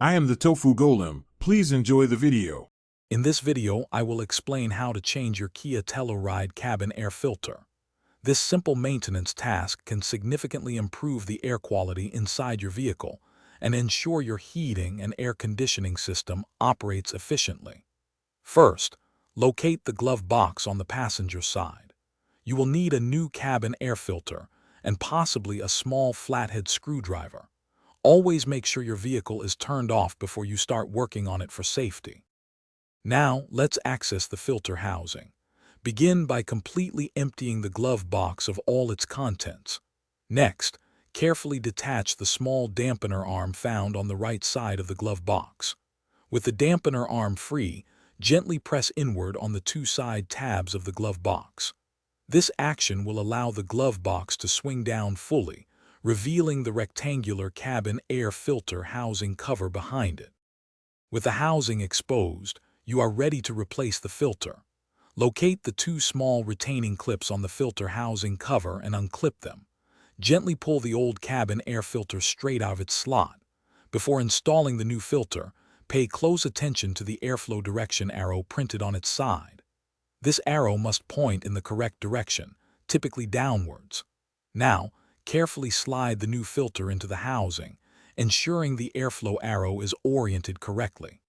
I am the Tofu Golem. Please enjoy the video. In this video, I will explain how to change your Kia Telluride cabin air filter. This simple maintenance task can significantly improve the air quality inside your vehicle and ensure your heating and air conditioning system operates efficiently. First, locate the glove box on the passenger side. You will need a new cabin air filter and possibly a small flathead screwdriver. Always make sure your vehicle is turned off before you start working on it for safety. Now, let's access the filter housing. Begin by completely emptying the glove box of all its contents. Next, carefully detach the small dampener arm found on the right side of the glove box. With the dampener arm free, gently press inward on the two side tabs of the glove box. This action will allow the glove box to swing down fully, revealing the rectangular cabin air filter housing cover behind it. With the housing exposed, you are ready to replace the filter. Locate the two small retaining clips on the filter housing cover and unclip them. Gently pull the old cabin air filter straight out of its slot. Before installing the new filter, pay close attention to the airflow direction arrow printed on its side. This arrow must point in the correct direction, typically downwards. Now, carefully slide the new filter into the housing, ensuring the airflow arrow is oriented correctly.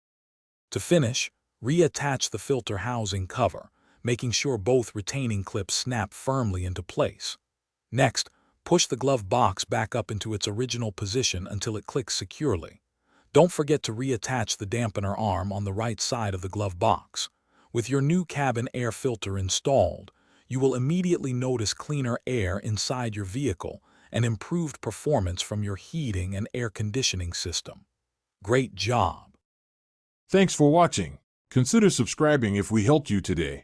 To finish, reattach the filter housing cover, making sure both retaining clips snap firmly into place. Next, push the glove box back up into its original position until it clicks securely. Don't forget to reattach the dampener arm on the right side of the glove box. With your new cabin air filter installed, you will immediately notice cleaner air inside your vehicle and improved performance from your heating and air conditioning system. Great job! Thanks for watching. Consider subscribing if we helped you today.